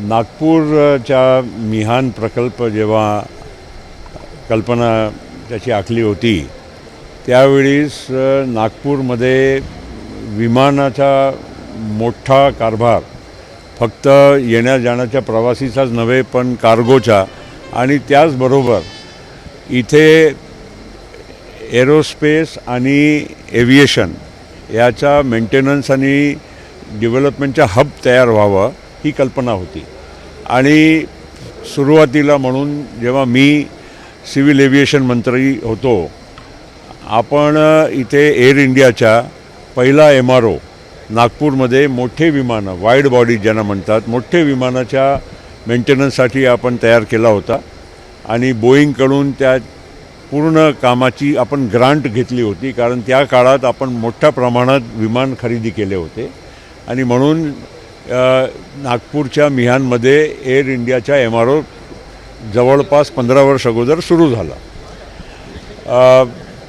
नागपूरच्या मिहान प्रकल्प जेव्हा कल्पना त्याची आखली होती त्यावेळीस नागपूरमध्ये विमानाचा मोठा कारभार फक्त येण्या जाण्याच्या प्रवासीचाच नव्हे पण कार्गोचा आणि त्याचबरोबर इथे एरोस्पेस आणि एव्हिएशन याचा मेंटेनन्स आणि डेव्हलपमेंटचा हब तयार व्हावं ही कल्पना होती। आणि सुरुवातीला म्हणून जेव्हा मी सिव्हिल एव्हिएशन मंत्री होतो आपण इथे एअर इंडियाच्या पहिला MRO नागपूरमध्ये मोठे विमानं वाईड बॉडी ज्यांना म्हणतात मोठे विमानाच्या मेंटेनन्ससाठी आपण तयार केला होता आणि बोईंगकडून त्या पूर्ण कामाची आपण ग्रांट घेतली होती कारण त्या काळात आपण मोठ्या प्रमाणात विमान खरेदी केले होते आणि म्हणून नागपूरच्या मिहानमध्ये एअर इंडियाचा MRO जवळपास 15 वर्ष अगोदर सुरू झाला।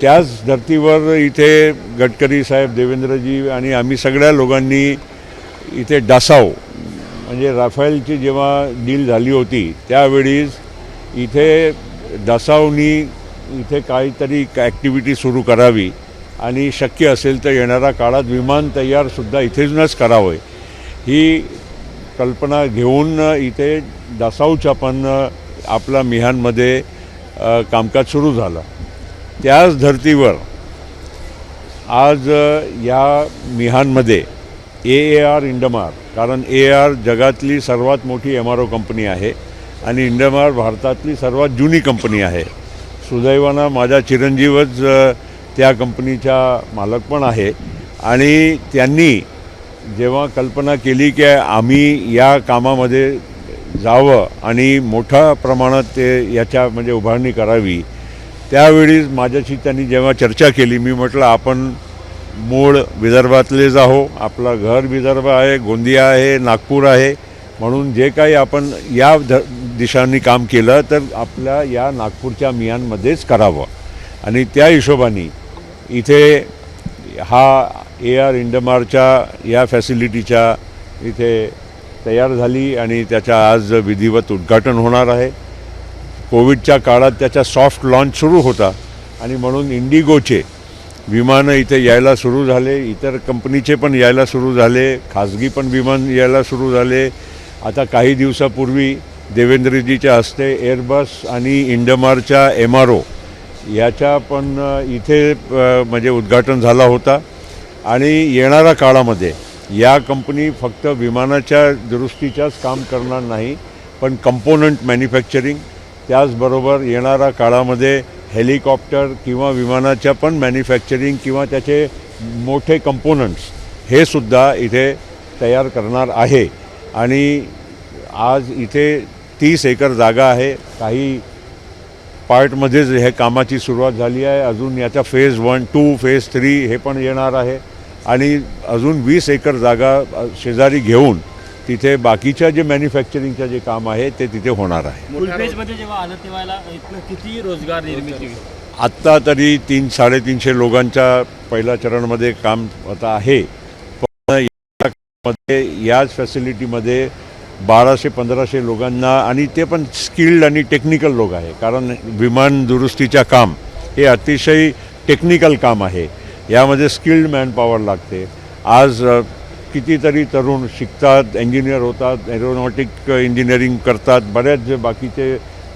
त्याच धर्तीवर इथे गडकरी साहेब देवेंद्रजी आणि आम्ही सगळ्या लोकांनी इथे डासाव म्हणजे राफेलची जेव्हा डील झाली होती त्यावेळीस इथे डासावनी इथे काहीतरी ॲक्टिव्हिटी सुरू करावी आणि शक्य असेल तर येणाऱ्या काळात विमान तयारसुद्धा इथेच करावे ही कल्पना घेऊन इथे डासावच्या पण आपला मिहानमध्ये कामकाज सुरू झालं। त्याच धर्तीवर आज या मिहानमध्ये AAR इंडमार कारण AAR जगातली सर्वात मोठी MRO कंपनी आहे आणि इंडमार भारतातली सर्वात जुनी कंपनी आहे। सुदैवानं माझा चिरंजीवच त्या कंपनीचा मालक पण आहे आणि त्यांनी जेव्हा कल्पना केली की आम्ही या कामामध्ये जावं आणि मोठ्या प्रमाणात ते याच्या म्हणजे उभारणी करावी त्यावेळी माझ्याशी त्यांनी जेव्हा चर्चा केली मी म्हटलं आपण मूळ विदर्भातलेच आहो आपलं घर विदर्भ आहे गोंदिया आहे नागपूर आहे म्हणून जे काही आपण या दिशांनी काम केलं तर आपल्या या नागपूरच्या मिहानमध्येच करावं आणि त्या हिशोबाने इथे हा AR इंडमारच्या या फॅसिलिटीच्या इथे तयार झाली आणि त्याचा आज विधिवत उद्घाटन होणार आहे। कोविडच्या काळात त्याचा सॉफ्ट लॉन्च सुरू होता आणि म्हणून इंडिगोचे विमानं इथे यायला सुरू झाले इतर कंपनीचे पण यायला सुरू झाले खाजगी पण विमान यायला सुरू झाले। आता काही दिवसापूर्वी देवेंद्रजीच्या हस्ते एअरबस आणि इंडमारच्या MRO याचा पण इथे म्हणजे उद्घाटन झाला होता आणि येणाऱ्या काळामध्ये या कंपनी फक्त विमानाच्या दुरुस्तीच्याच काम करणार नाही पण कंपोनंट मॅन्युफॅक्चरिंग त्याचबरोबर येणाऱ्या काळामध्ये हेलिकॉप्टर किंवा विमानाच्या पण मॅन्युफॅक्चरिंग किंवा त्याचे मोठे कंपोनंट्स हे सुद्धा इथे तयार करणार आहे। आणि आज इथे 30 एकर जागा आहे काही पार्टमध्येच हे कामाची सुरुवात झाली आहे अजून याचा फेज 1, 2, फेज 3 हे पण येणार आहे आणि अजून 20 एकर जागा शेजारी घेऊन तिथे बाकीच्या जे मॅन्युफॅक्चरिंगचं जे काम आहे ते तिथे होणार आहे। फुलफेजमध्ये जेव्हा आलं तेव्हा किती रोजगार निर्मिती आत्ता तरी 300-350 लोकांच्या पहिल्या चरणमध्ये काम आता आहे पण याच फॅसिलिटीमध्ये 1200-1500 लोकांना आणि ते पण स्किल्ड आणि टेक्निकल लोक आहे कारण विमान दुरुस्तीचं काम हे अतिशय टेक्निकल काम आहे यामध्ये स्किल्ड मॅनपॉवर लागते। आज कितीतरी तरुण शिकतात इंजिनियर होतात एरोनॉटिक इंजिनिअरिंग करतात बऱ्याच बाकीचे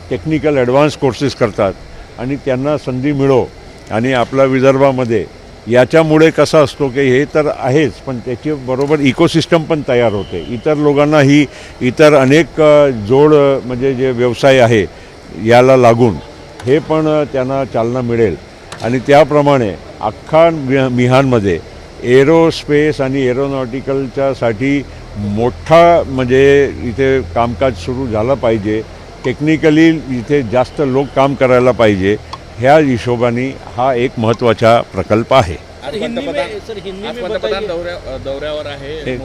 टेक्निकल ॲडव्हान्स कोर्सेस करतात आणि त्यांना संधी मिळो आणि आपल्या विदर्भामध्ये याच्यामुळे कसं असतो की हे तर आहेच पण त्याच्याबरोबर इकोसिस्टम पण तयार होते इतर लोकांना ही इतर अनेक जोड म्हणजे जे व्यवसाय आहे याला लागून हे पण त्यांना चालना मिळेल आणि त्याप्रमाणे अख्खा मिहानमध्ये एरोस्पेस आणि एरोनॉटिकलच्यासाठी मोठा म्हणजे इथे कामकाज सुरू झालं पाहिजे टेक्निकली इथे जास्त लोक काम करायला पाहिजे ह्या हिशोबाने हा एक महत्त्वाचा प्रकल्प आहे। पंतप्रधान दौऱ्यावर आहे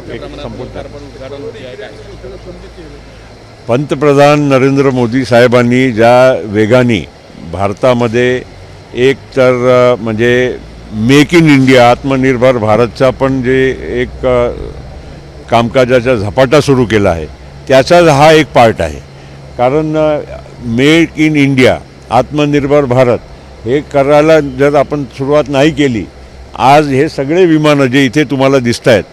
पंतप्रधान नरेंद्र मोदी साहेबांनी ज्या वेगाने भारतामध्ये एक तर म्हणजे मेक इन इंडिया आत्मनिर्भर भारतचा पण जे एक कामकाजाचा झपाटा सुरू केला आहे त्याचा हा एक पार्ट आहे. कारण मेक इन इंडिया, आत्मनिर्भर भारत हे करायला जर आपण सुरुवात नाही केली, आज हे सगळे विमानं जे इथे तुम्हाला दिसत आहेत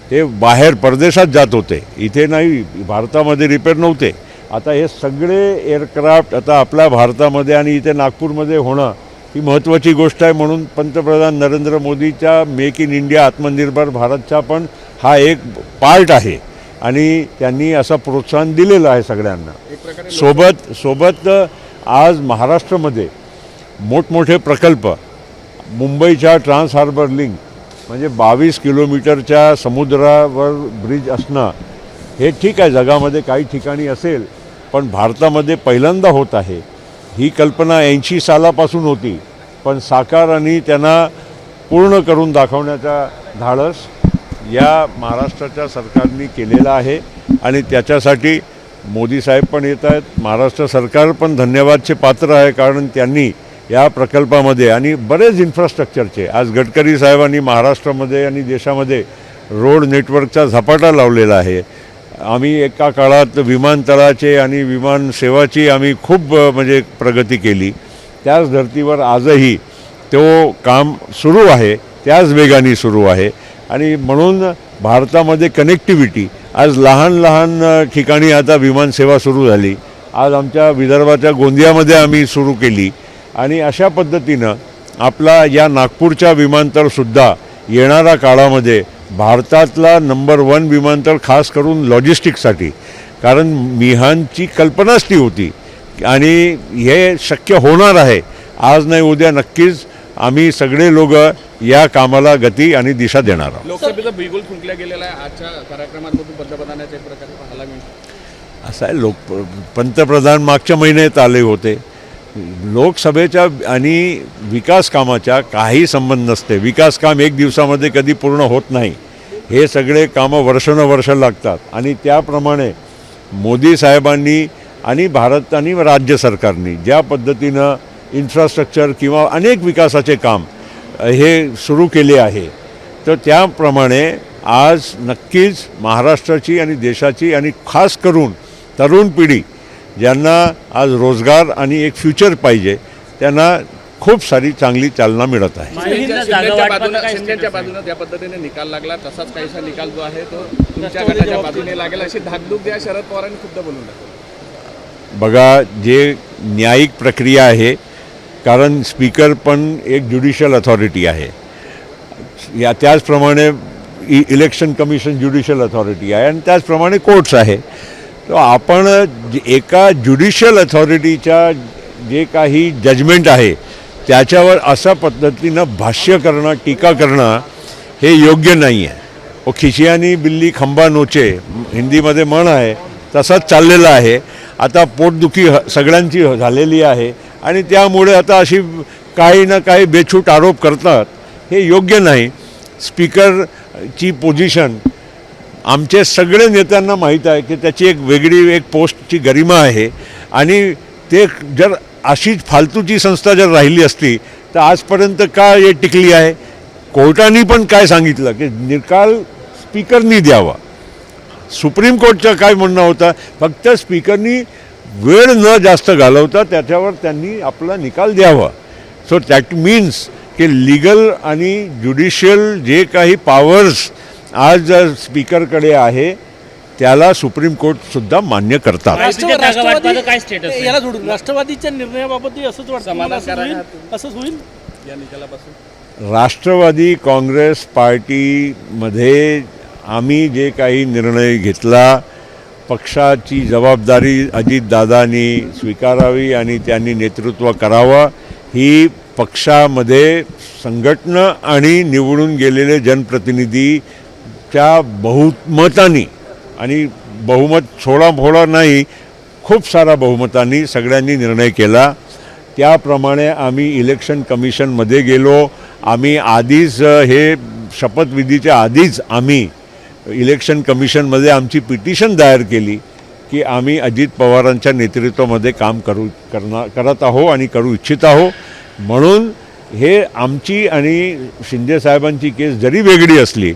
ते बाहेर परदेशात जात होते, इथे नाही, भारतामध्ये रिपेअर नव्हते. आता हे सगळे एअरक्राफ्ट आता आपल्या भारतामध्ये आणि इथे नागपूरमध्ये होणं ही महत्त्वाची गोष्ट आहे. म्हणून पंतप्रधान नरेंद्र मोदीच्या मेक इन इंडिया, आत्मनिर्भर भारतचा पण हा एक पार्ट आहे आणि त्यांनी असं प्रोत्साहन दिलेलं आहे सगळ्यांना. सोबत आज महाराष्ट्रामध्ये मोठमोठे प्रकल्प, मुंबईच्या ट्रान्स हार्बर लिंक म्हणजे 22 किलोमीटरच्या समुद्रावर ब्रिज असणं हे ठीक आहे, जगामध्ये काही ठिकाणी असेल, पण भारतामध्ये पहिल्यांदा होत आहे. ही कल्पना 80 सालापासून होती, पण साकार आणि त्यांना पूर्ण करून दाखवण्याचा धाडस या महाराष्ट्राच्या सरकारने केलेला आहे आणि त्याच्यासाठी मोदी साहेब पण येत आहेत, महाराष्ट्र सरकार पण धन्यवादचे पात्र आहे. कारण त्यांनी या प्रकल्पामध्ये आणि बरेच इन्फ्रास्ट्रक्चरचे, आज गडकरी साहेबांनी महाराष्ट्रामध्ये आणि देशामध्ये रोड नेटवर्कचा झपाटा लावलेला आहे. आम्ही एका काळात विमानतळाचे आणि विमान सेवाची आम्ही खूप म्हणजे प्रगती केली. त्याच धर्तीवर आजही तो काम सुरू आहे, त्याच वेगाने सुरू आहे आणि म्हणून भारतामध्ये कनेक्टिव्हिटी, आज लहान लहान ठिकाणी आता विमानसेवा सुरू झाली. आज आमच्या विदर्भाच्या गोंदियामध्ये आम्ही सुरू केली आणि अशा पद्धतीनं आपला या नागपूरच्या विमानतळसुद्धा येणाऱ्या काळामध्ये भारतातला नंबर 1 विमानतळ, खास करून लॉजिस्टिक्ससाठी. कारण मिहानची कल्पनाच ती होती आणि हे शक्य होणार आहे. आज नाही उद्या नक्कीच आम्ही सगळे लोक या कामाला गती आणि दिशा देणार आहोत. लोकसभेचा बिगुल फुंकला गेलेला आहे. आजच्या कार्यक्रमातून पंतप्रधानाच्या एक प्रकारे पाहायला मिळतं. असं आहे, पंतप्रधान मागच्या महिन्यात आले होते. लोकसभेच्या आणि विकास कामाच्या काही संबंध नसते. विकास काम एक दिवसामध्ये कधी पूर्ण होत नाही. हे सगळे कामं वर्षानुवर्ष लागतात आणि त्याप्रमाणे मोदी साहेबांनी आणि भारत आणि राज्य सरकारनी ज्या पद्धतीनं इन्फ्रास्ट्रक्चर किंवा अनेक विकासाचे काम हे सुरू केले आहे, तर त्याप्रमाणे आज नक्कीच महाराष्ट्राची आणि देशाची आणि खास करून तरुण पिढी ज्यांना आज रोजगार आणि एक फ्युचर पाहिजे, त्यांना खूप सारी चांगली चालना मिळत आहे. शिंदेच्या बाजूने ज्या पद्धतीने निकाल लागला तसाच काहीसा निकाल जो आहे तो तुमच्या गटाच्या बाजूने लागेल अशी धाकधूक द्या शरद पवारांनी खुद्द बोलून टाकली. बघा, जे न्यायिक प्रक्रिया आहे, कारण स्पीकर पण एक ज्युडिशियल अथॉरिटी आहे, त्याचप्रमाणे इलेक्शन कमिशन ज्युडिशियल अथॉरिटी आहे आणि त्याचप्रमाणे कोर्ट्स आहे. तर आपण एका ज्युडिशियल अथॉरिटीच्या जे काही जजमेंट आहे त्याच्यावर अशा पद्धतीनं भाष्य करणं, टीका करणं हे योग्य नाही आहे. खिचियानी बिल्ली खंबा नोचे हिंदीमध्ये म्हण आहे, तसंच चाललेलं आहे. आता पोटदुखी सगळ्यांची झालेली आहे आणि त्यामुळे आता अशी काही ना काही बेछूट आरोप करतात, हे योग्य नाही. स्पीकरची पोझिशन आमचे सगळे नेत्यांना माहीत आहे की त्याची एक वेगळी एक पोस्टची गरिमा आहे आणि ते जर अशीच फालतूची संस्था जर राहिली असती तर आजपर्यंत का हे टिकली आहे. कोर्टाने पण काय सांगितलं की निकाल स्पीकरनी द्यावा. सुप्रीम कोर्टचं काय म्हणणं होतं, फक्त स्पीकरनी वेळ न जास्त घालवता त्याच्यावर त्यांनी आपला निकाल द्यावा. सो दॅट मीन्स की लिगल आणि ज्युडिशियल जे काही पॉवर्स आज स्पीकरकडे आहे त्याला सुप्रीम कोर्टसुद्धा मान्य करतात. याला जोडून राष्ट्रवादीच्या निर्णयाबाबतही असंच वाटतं, असंच होईल या निकालापासून. राष्ट्रवादी काँग्रेस पार्टीमध्ये आम्ही जे काही निर्णय घेतला, पक्षाची जबाबदारी अजितदादांनी स्वीकारावी आणि त्यांनी नेतृत्व करावं. ही पक्षामध्ये संघटना आणि निवडून गेलेले जनप्रतिनिधीच्या बहुमतानी, आणि बहुमत फोडा नाही, खूप सारा बहुमतांनी सगळ्यांनी निर्णय केला. त्याप्रमाणे आम्ही इलेक्शन कमिशनमध्ये गेलो. आम्ही आधीच हे शपथविधीच्या आधीच आम्ही इलेक्शन कमिशनमध्ये आमची पिटिशन दायर केली की आम्ही अजित पवारांच्या नेतृत्वामध्ये काम करत आहो आणि करू इच्छित आहो. म्हणून हे आमची आणि शिंदेसाहेबांची केस जरी वेगळी असली,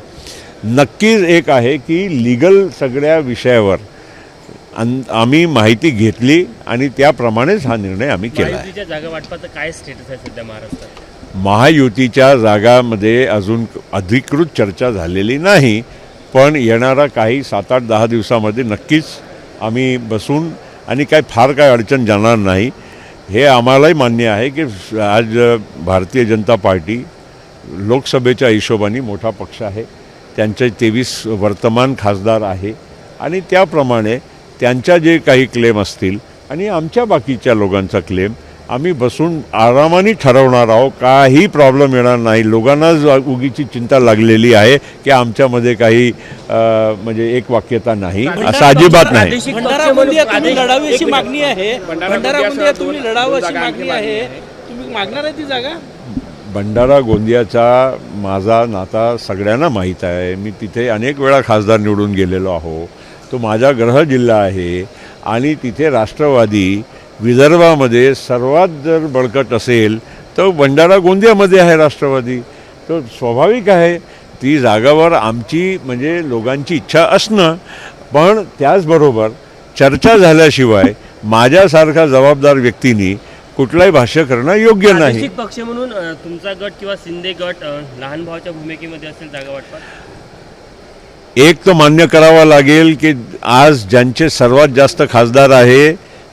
नक्कीच एक आहे की लिगल सगळ्या विषयावर आम्ही माहिती घेतली आणि त्याप्रमाणेच हा निर्णय आम्ही केला आहे. महायुतीच्या जागा वाटपाचं काय स्टेटस आहे सध्या महाराष्ट्रात? महायुतीच्या जागामध्ये अजून अधिकृत चर्चा झालेली नाही, पण येणारा काही 7-8-10 दिवसामध्ये नक्कीच आम्ही बसून आणि फार काय अडचण जाणार नाही हे आम्हालाही मान्य आहे की आज भारतीय जनता पार्टी लोकसभेच्या हिशोबाने मोठा पक्ष आहे. त्यांचे 23 वर्तमान खासदार आहे आणि त्याप्रमाणे त्यांच्या जे काही क्लेम असतील आणि आमच्या बाकीच्या लोकांचा क्लेम आम्ही बसून आरामाने ठरवणार आहोत. काही प्रॉब्लेम येणार नाही. लोकांनाच उगीची चिंता लागलेली आहे की आमच्यामध्ये काही म्हणजे एक वाक्यता नाही, असं अजिबात नाही. भंडारा गोंदिया तुम्ही लढावी अशी मागणी आहे. भंडारा गोंदिया तुम्ही लढावं अशी मागणी आहे. तुम्ही मागणार आहे ती जागा? भंडारा गोंदियाचा माझा नाता सगळ्यांना माहीत आहे. मी तिथे अनेक वेळा खासदार निवडून गेलेलो आहो. तो माझा गृह जिल्हा आहे आणि तिथे राष्ट्रवादी विदर्भामध्ये सर्वात जर बळकट असेल तर भंडारा गोंदियामध्ये आहे राष्ट्रवादी. तो स्वाभाविक आहे. ती जागावर आमची म्हणजे लोकांची इच्छा असणं, पण त्याचबरोबर चर्चा झाल्याशिवाय माझ्यासारखा जबाबदार व्यक्तींनी कुठलाही भाष्य करणं योग्य नाही. प्रादेशिक पक्ष म्हणून तुमचा गट किंवा शिंदे गट लहान भावाच्या भूमिकेमध्ये असेल जागा वाटपात? एक तर मान्य करावं लागेल की आज ज्यांचे सर्वात जास्त खासदार आहे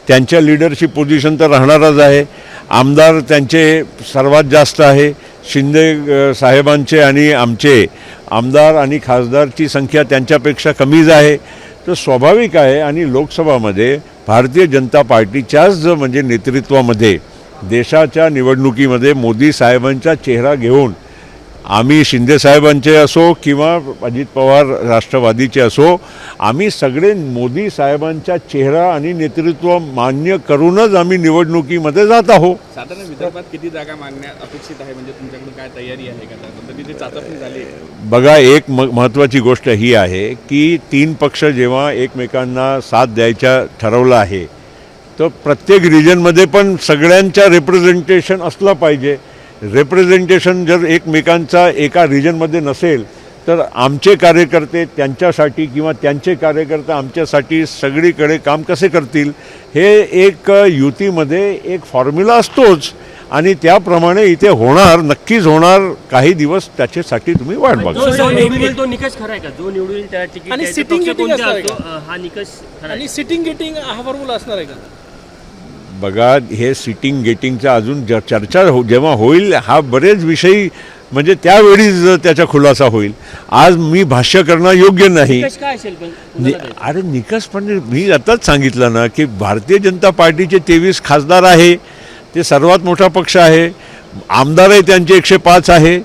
त्यांच्या लिडरशिप पोझिशन तर राहणारच आहे. आमदार त्यांचे सर्वात जास्त आहे. शिंदे साहेबांचे आणि आमचे आमदार आणि खासदारची संख्या त्यांच्यापेक्षा कमीच आहे. तर स्वाभाविक आहे. आणि लोकसभामध्ये भारतीय जनता पार्टीच्याच म्हणजे नेतृत्वामध्ये देशाच्या निवडणुकीमध्ये मोदी साहेबांचा चेहरा घेऊन आम्ही शिंदे साहेबांचे असो किंवा अजित पवार राष्ट्रवादीचे असो, आम्ही सगळे मोदी साहेबांचा चेहरा आणि नेतृत्व मान्य करूनच आम्ही निवडणुकीमध्ये जात आहोत. साधारण विदर्भात किती जागा मागण्या अपेक्षित आहे? म्हणजे तुमच्याकडून काय तयारी आहे का? त्या पद्धतीची चाचपणी झाली आहे? बघा, एक महत्त्वाची गोष्ट ही आहे की 3 पक्ष जेव्हा एकमेकांना साथ द्यायच्या ठरवलं आहे तर प्रत्येक रिजनमध्ये पण सगळ्यांच्या रिप्रेझेंटेशन असलं पाहिजे. रिप्रेझेंटेशन जर एकमेकांचा एका रिजनमध्ये नसेल तर आमचे कार्यकर्ते त्यांच्यासाठी किंवा त्यांचे कार्यकर्ते आमच्यासाठी सगळीकडे काम कसे करतील? हे एक युतीमध्ये एक फॉर्म्युला असतोच आणि त्याप्रमाणे इथे होणार, नक्कीच होणार. काही दिवस त्याच्यासाठी तुम्ही वाट बघा. जो निवडून येईल तो निकष खरा आहे का? जो निवडून येईल त्याला तिकीट आणि द्यायचं, सिटिंग पक्ष गेटिंग कोणता असणार आहे असतो, हा निकष खरा आहे. आणि सिटिंग गेटिंग हा फॉर्म्युला असणार आहे का? बघा, हे सिटिंग गेटिंगचा अजून चर्चा जेव्हा होईल हा बरेच विषयी म्हणजे त्यावेळीच त्याचा खुलासा होईल. आज मी भाष्य करणं योग्य नाही. निकष काय असेल पण कुणाला द्यायचं? अरे निकष पण मी आताच सांगितलं ना की भारतीय जनता पार्टीचे 23 खासदार आहे. ते सर्वात मोठा पक्ष आहे. आमदारही त्यांचे 105 आहे.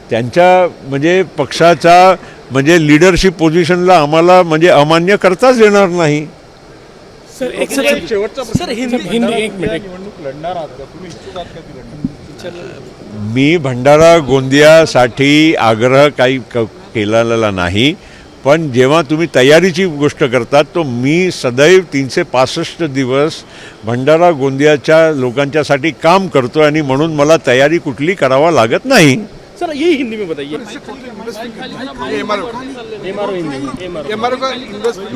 त्यांच्या म्हणजे पक्षाचा म्हणजे लिडरशिप पोझिशनला आम्हाला म्हणजे अमान्य करताच येणार नाही. सर एक शेवटचा सर हिंदी एक मिनिट. मी भंडारा गोंदियासाठी आग्रह काही केलेला नाही, पण जेव्हा तुम्ही तयारीची गोष्ट करतात तो मी सदैव 365 दिवस भंडारा गोंदियाच्या लोकांच्यासाठी काम करतो आणि म्हणून मला तयारी कुठली करावा लागत नाही. सर ये हिंदी में बताइए.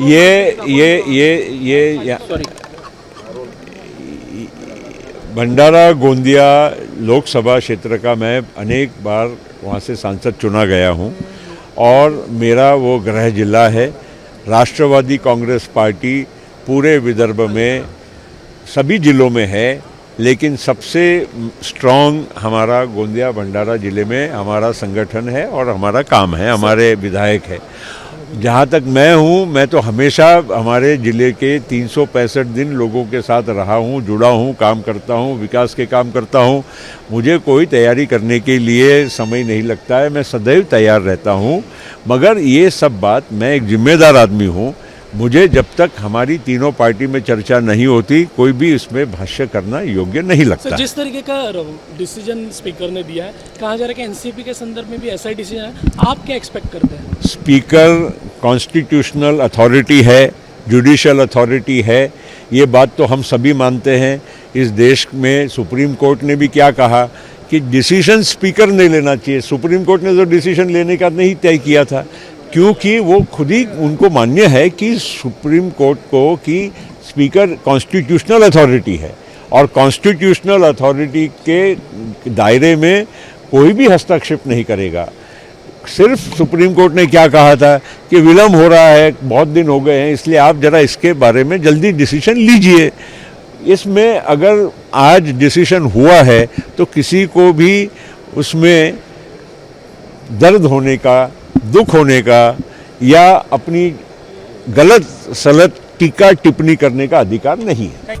ये भंडारा गोंदिया लोकसभा क्षेत्र का मैं अनेक बार वहाँ से सांसद चुना गया हूँ और मेरा वो गृह जिला है. राष्ट्रवादी कांग्रेस पार्टी पूरे विदर्भ में सभी जिलों में है, लेकिन सबसे स्ट्रॉन्ग हमारा गोंदिया भंडारा ज़िले में हमारा संगठन है और हमारा काम है, हमारे विधायक है. जहाँ तक मैं हूँ, मैं तो हमेशा हमारे ज़िले के 365 दिन लोगों के साथ रहा हूँ, जुड़ा हूँ, काम करता हूँ, विकास के काम करता हूँ. मुझे कोई तैयारी करने के लिए समय नहीं लगता है. मैं सदैव तैयार रहता हूँ. मगर ये सब बात, मैं एक जिम्मेदार आदमी हूँ. मुझे जब तक हमारी तीनों पार्टी में चर्चा नहीं होती कोई भी इसमें भाष्य करना योग्य नहीं लगता. सर जिस तरीके का डिसीजन स्पीकर ने दिया है, कहा जा रहा है कि एनसीपी के संदर्भ में भी ऐसा ही डिसीजन है. आप क्या एक्सपेक्ट करते हैं? स्पीकर कॉन्स्टिट्यूशनल अथॉरिटी है, जुडिशियल अथॉरिटी है. ये बात तो हम सभी मानते हैं. इस देश में सुप्रीम कोर्ट ने भी क्या कहा कि डिसीजन स्पीकर नहीं लेना चाहिए. सुप्रीम कोर्ट ने जो डिसीजन लेने का नहीं तय किया था, क्योंकि वो खुद ही उनको मान्य है कि सुप्रीम कोर्ट को कि स्पीकर कॉन्स्टिट्यूशनल अथॉरिटी है और कॉन्स्टिट्यूशनल अथॉरिटी के दायरे में कोई भी हस्तक्षेप नहीं करेगा। सिर्फ सुप्रीम कोर्ट ने क्या कहा था कि विलम्ब हो रहा है, बहुत दिन हो गए हैं, इसलिए आप जरा इसके बारे में जल्दी डिसीजन लीजिए। इसमें अगर आज डिसीजन हुआ है तो किसी को भी उसमें दर्द होने का, दुख होने का या अपनी गलत सलत टीका टिप्पणी करने का अधिकार नहीं है।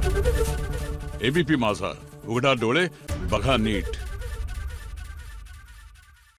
एबीपी माझा, उघडा डोळे बघा नीट।